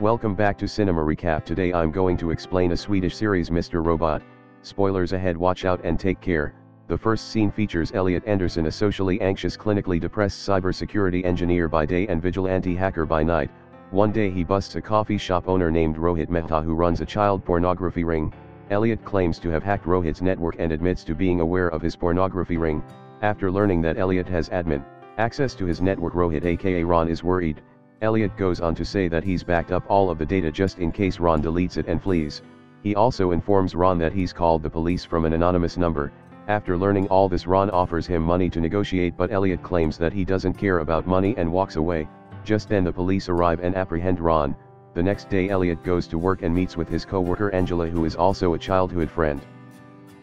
Welcome back to Cinema Recap. Today I'm going to explain a Swedish series, Mr. Robot. Spoilers ahead, watch out and take care. The first scene features Elliot Anderson, a socially anxious, clinically depressed cybersecurity engineer by day and vigilante hacker by night. One day he busts a coffee shop owner named Rohit Mehta who runs a child pornography ring. Elliot claims to have hacked Rohit's network and admits to being aware of his pornography ring. After learning that Elliot has admin access to his network, Rohit aka Ron is worried. Elliot goes on to say that he's backed up all of the data just in case Ron deletes it and flees. He also informs Ron that he's called the police from an anonymous number. After learning all this, Ron offers him money to negotiate, but Elliot claims that he doesn't care about money and walks away. Just then the police arrive and apprehend Ron. The next day Elliot goes to work and meets with his co-worker Angela, who is also a childhood friend.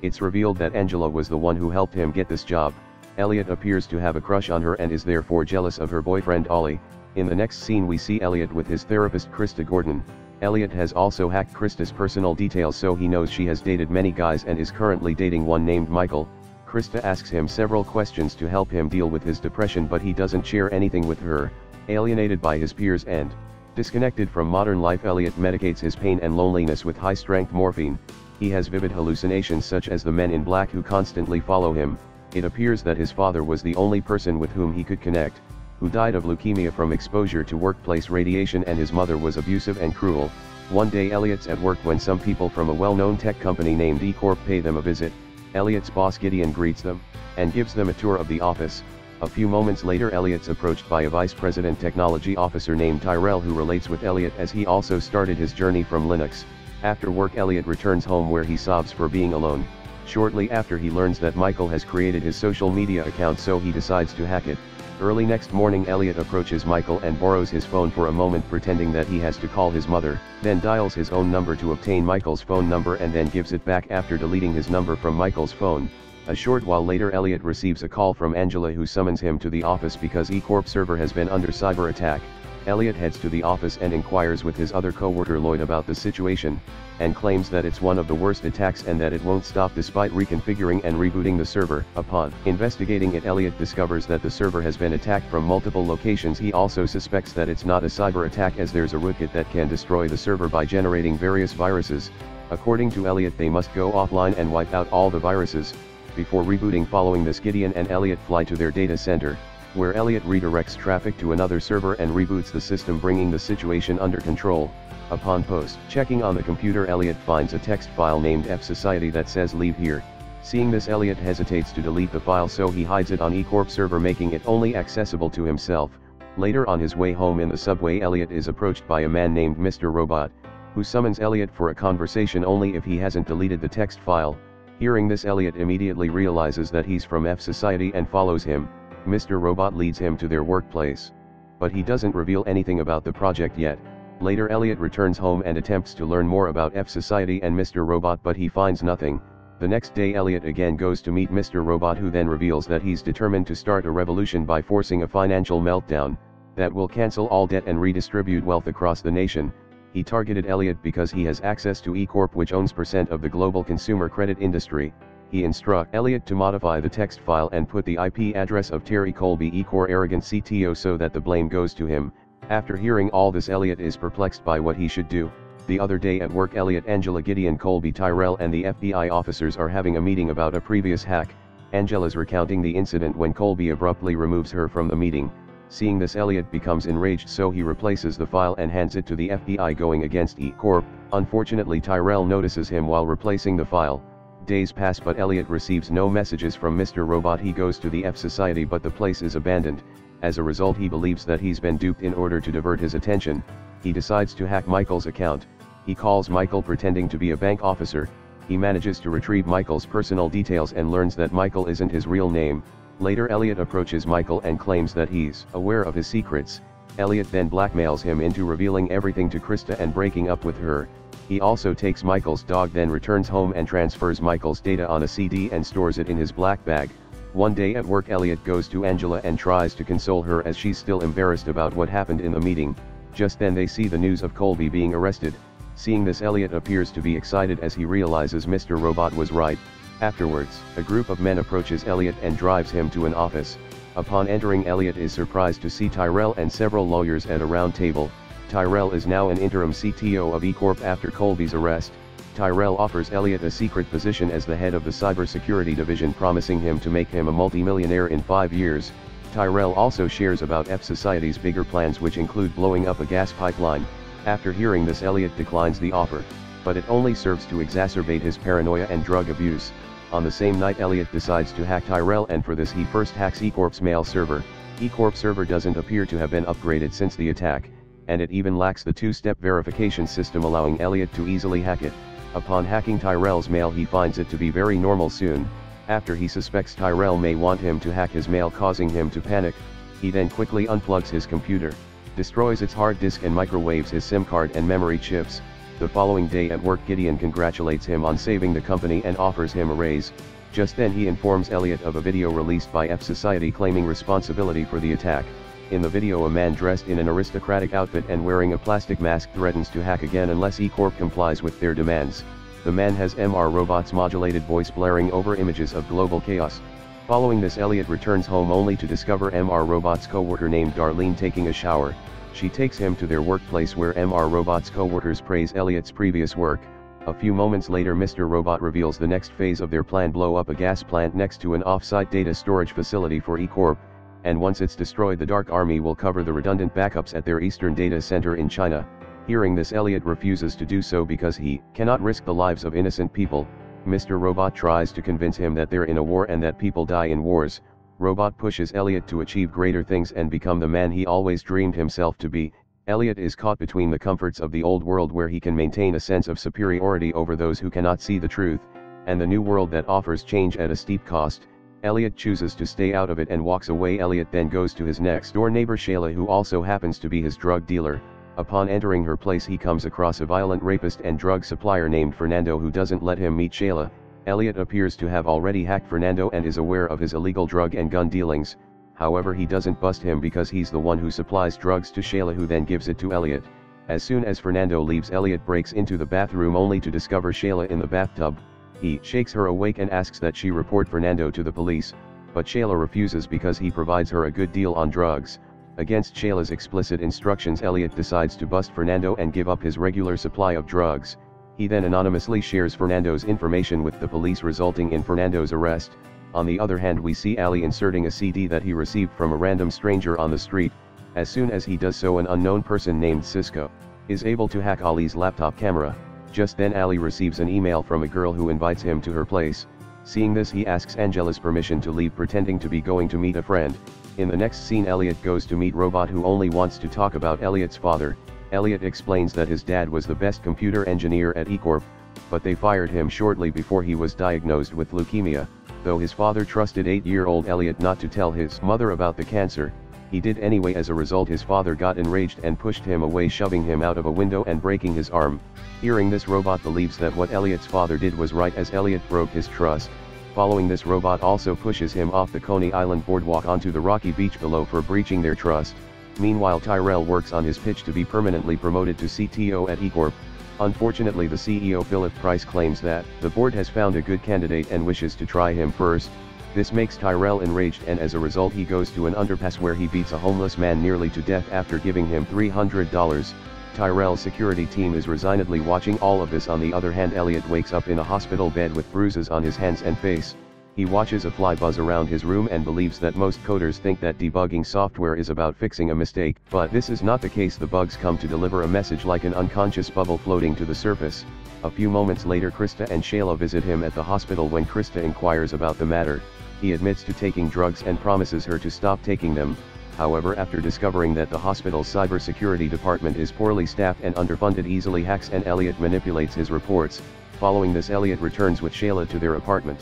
It's revealed that Angela was the one who helped him get this job. Elliot appears to have a crush on her and is therefore jealous of her boyfriend Ollie. In the next scene we see Elliot with his therapist Krista Gordon. Elliot has also hacked Krista's personal details, so he knows she has dated many guys and is currently dating one named Michael. Krista asks him several questions to help him deal with his depression, but he doesn't share anything with her. Alienated by his peers and disconnected from modern life, Elliot medicates his pain and loneliness with high-strength morphine. He has vivid hallucinations such as the men in black who constantly follow him. It appears that his father was the only person with whom he could connect, who died of leukemia from exposure to workplace radiation, and his mother was abusive and cruel. One day Elliot's at work when some people from a well-known tech company named E-Corp pay them a visit. Elliot's boss Gideon greets them and gives them a tour of the office. A few moments later Elliot's approached by a vice president technology officer named Tyrell, who relates with Elliot as he also started his journey from Linux. After work Elliot returns home where he sobs for being alone. Shortly after he learns that Michael has created his social media account, so he decides to hack it. Early next morning Elliot approaches Michael and borrows his phone for a moment, pretending that he has to call his mother, then dials his own number to obtain Michael's phone number and then gives it back after deleting his number from Michael's phone. A short while later Elliot receives a call from Angela, who summons him to the office because E-Corp server has been under cyber attack. Elliot heads to the office and inquires with his other co-worker Lloyd about the situation, and claims that it's one of the worst attacks and that it won't stop despite reconfiguring and rebooting the server. Upon investigating it, Elliot discovers that the server has been attacked from multiple locations. He also suspects that it's not a cyber attack, as there's a rootkit that can destroy the server by generating various viruses. According to Elliot, they must go offline and wipe out all the viruses before rebooting. Following this, Gideon and Elliot fly to their data center, where Elliot redirects traffic to another server and reboots the system, bringing the situation under control. Upon checking on the computer, Elliot finds a text file named F Society that says "leave here." Seeing this, Elliot hesitates to delete the file, so he hides it on E-Corp server, making it only accessible to himself. Later on his way home in the subway, Elliot is approached by a man named Mr. Robot, who summons Elliot for a conversation only if he hasn't deleted the text file. Hearing this, Elliot immediately realizes that he's from F Society and follows him. Mr. Robot leads him to their workplace, but he doesn't reveal anything about the project yet. Later Elliot returns home and attempts to learn more about F Society and Mr. Robot, but he finds nothing. The next day Elliot again goes to meet Mr. Robot, who then reveals that he's determined to start a revolution by forcing a financial meltdown that will cancel all debt and redistribute wealth across the nation. He targeted Elliot because he has access to E-Corp, which owns % of the global consumer credit industry. He instructs Elliot to modify the text file and put the IP address of Terry Colby, E-Corp arrogant CTO, so that the blame goes to him. After hearing all this, Elliot is perplexed by what he should do. The other day at work, Elliot, Angela, Gideon, Colby, Tyrell and the FBI officers are having a meeting about a previous hack. Angela's recounting the incident when Colby abruptly removes her from the meeting. Seeing this, Elliot becomes enraged, so he replaces the file and hands it to the FBI, going against E-Corp. Unfortunately, Tyrell notices him while replacing the file. Days pass, but Elliot receives no messages from Mr. Robot. He goes to the F Society, but the place is abandoned. As a result, he believes that he's been duped. In order to divert his attention, he decides to hack Michael's account. He calls Michael pretending to be a bank officer. He manages to retrieve Michael's personal details and learns that Michael isn't his real name. Later Elliot approaches Michael and claims that he's aware of his secrets. Elliot then blackmails him into revealing everything to Krista and breaking up with her. He also takes Michael's dog, then returns home and transfers Michael's data on a CD and stores it in his black bag. One day at work, Elliot goes to Angela and tries to console her as she's still embarrassed about what happened in the meeting. Just then they see the news of Colby being arrested. Seeing this, Elliot appears to be excited as he realizes Mr. Robot was right. Afterwards, a group of men approaches Elliot and drives him to an office. Upon entering, Elliot is surprised to see Tyrell and several lawyers at a round table. Tyrell is now an interim CTO of E-Corp after Colby's arrest. Tyrell offers Elliot a secret position as the head of the cybersecurity division, promising him to make him a multimillionaire in 5 years. Tyrell also shares about F Society's bigger plans, which include blowing up a gas pipeline. After hearing this, Elliot declines the offer, but it only serves to exacerbate his paranoia and drug abuse. On the same night, Elliot decides to hack Tyrell, and for this he first hacks E-Corp's mail server. E-Corp server doesn't appear to have been upgraded since the attack, and it even lacks the two-step verification system allowing Elliot to easily hack it. Upon hacking Tyrell's mail, he finds it to be very normal soon. After he suspects Tyrell may want him to hack his mail, causing him to panic, he then quickly unplugs his computer, destroys its hard disk and microwaves his SIM card and memory chips. The following day at work, Gideon congratulates him on saving the company and offers him a raise. Just then he informs Elliot of a video released by F Society claiming responsibility for the attack. In the video, a man dressed in an aristocratic outfit and wearing a plastic mask threatens to hack again unless E-Corp complies with their demands. The man has MR Robot's modulated voice blaring over images of global chaos. Following this, Elliot returns home only to discover MR Robot's co-worker named Darlene taking a shower. She takes him to their workplace where MR Robot's co-workers praise Elliot's previous work. A few moments later, Mr. Robot reveals the next phase of their plan: blow up a gas plant next to an off-site data storage facility for E-Corp. And once it's destroyed, the Dark Army will cover the redundant backups at their eastern data center in China. Hearing this, Elliot refuses to do so because he cannot risk the lives of innocent people. Mr. Robot tries to convince him that they're in a war and that people die in wars. Robot pushes Elliot to achieve greater things and become the man he always dreamed himself to be. Elliot is caught between the comforts of the old world, where he can maintain a sense of superiority over those who cannot see the truth, and the new world that offers change at a steep cost. Elliot chooses to stay out of it and walks away. Elliot then goes to his next door neighbor Shayla, who also happens to be his drug dealer. Upon entering her place, he comes across a violent rapist and drug supplier named Fernando who doesn't let him meet Shayla. Elliot appears to have already hacked Fernando and is aware of his illegal drug and gun dealings. However, he doesn't bust him because he's the one who supplies drugs to Shayla, who then gives it to Elliot. As soon as Fernando leaves, Elliot breaks into the bathroom only to discover Shayla in the bathtub. He shakes her awake and asks that she report Fernando to the police, but Shayla refuses because he provides her a good deal on drugs. Against Shayla's explicit instructions, Elliot decides to bust Fernando and give up his regular supply of drugs. He then anonymously shares Fernando's information with the police, resulting in Fernando's arrest. On the other hand, we see Ali inserting a CD that he received from a random stranger on the street. As soon as he does so, an unknown person named Cisco is able to hack Ali's laptop camera. Just then Ali receives an email from a girl who invites him to her place. Seeing this, he asks Angela's permission to leave, pretending to be going to meet a friend. In the next scene, Elliot goes to meet Robot, who only wants to talk about Elliot's father. Elliot explains that his dad was the best computer engineer at E-Corp, but they fired him shortly before he was diagnosed with leukemia. Though his father trusted 8-year-old Elliot not to tell his mother about the cancer, he did anyway. As a result, his father got enraged and pushed him away, shoving him out of a window and breaking his arm. Hearing this, Robot believes that what Elliot's father did was right, as Elliot broke his trust. Following this, Robot also pushes him off the Coney Island boardwalk onto the rocky beach below for breaching their trust. Meanwhile, Tyrell works on his pitch to be permanently promoted to CTO at E-Corp. Unfortunately, the CEO Philip Price claims that the board has found a good candidate and wishes to try him first. This makes Tyrell enraged, and as a result he goes to an underpass where he beats a homeless man nearly to death after giving him $300. Tyrell's security team is resignedly watching all of this. On the other hand, Elliot wakes up in a hospital bed with bruises on his hands and face. He watches a fly buzz around his room and believes that most coders think that debugging software is about fixing a mistake, but this is not the case. The bugs come to deliver a message like an unconscious bubble floating to the surface. A few moments later, Krista and Shayla visit him at the hospital. When Krista inquires about the matter, he admits to taking drugs and promises her to stop taking them. However, after discovering that the hospital's cybersecurity department is poorly staffed and underfunded, easily hacks and Elliot manipulates his reports. Following this, Elliot returns with Shayla to their apartment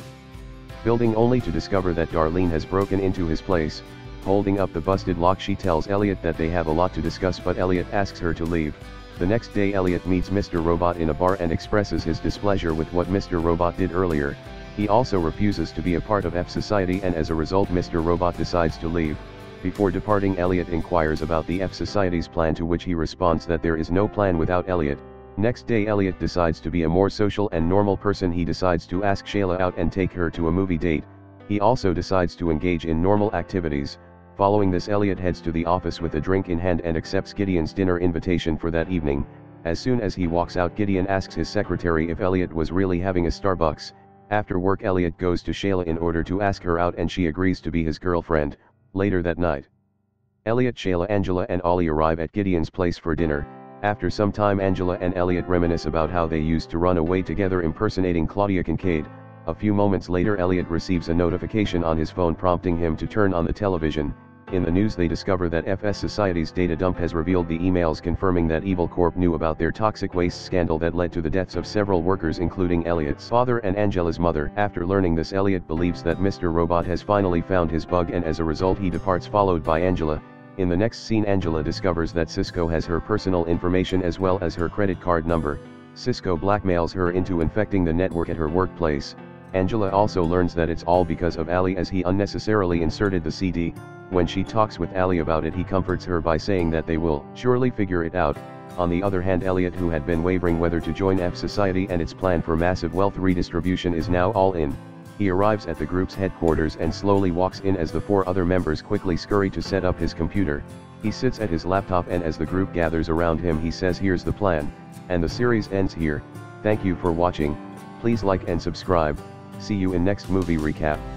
building only to discover that Darlene has broken into his place. Holding up the busted lock, she tells Elliot that they have a lot to discuss, but Elliot asks her to leave. The next day, Elliot meets Mr. Robot in a bar and expresses his displeasure with what Mr. Robot did earlier. He also refuses to be a part of F Society, and as a result Mr. Robot decides to leave. Before departing, Elliot inquires about the F Society's plan, to which he responds that there is no plan without Elliot. Next day, Elliot decides to be a more social and normal person. He decides to ask Shayla out and take her to a movie date. He also decides to engage in normal activities. Following this, Elliot heads to the office with a drink in hand and accepts Gideon's dinner invitation for that evening. As soon as he walks out, Gideon asks his secretary if Elliot was really having a Starbucks. After work, Elliot goes to Shayla in order to ask her out and she agrees to be his girlfriend. Later that night, Elliot, Shayla, Angela and Ollie arrive at Gideon's place for dinner. After some time, Angela and Elliot reminisce about how they used to run away together impersonating Claudia Kincaid. A few moments later, Elliot receives a notification on his phone prompting him to turn on the television. In the news, they discover that FS Society's data dump has revealed the emails confirming that Evil Corp knew about their toxic waste scandal that led to the deaths of several workers, including Elliot's father and Angela's mother. After learning this, Elliot believes that Mr. Robot has finally found his bug, and as a result he departs, followed by Angela. In the next scene, Angela discovers that Cisco has her personal information as well as her credit card number. Cisco blackmails her into infecting the network at her workplace. Angela also learns that it's all because of Ali, as he unnecessarily inserted the CD. When she talks with Ali about it, he comforts her by saying that they will surely figure it out. On the other hand, Elliot, who had been wavering whether to join F Society and its plan for massive wealth redistribution, is now all in. He arrives at the group's headquarters and slowly walks in as the 4 other members quickly scurry to set up his computer. He sits at his laptop and as the group gathers around him he says, "Here's the plan." And the series ends here. Thank you for watching. Please like and subscribe. See you in next movie recap.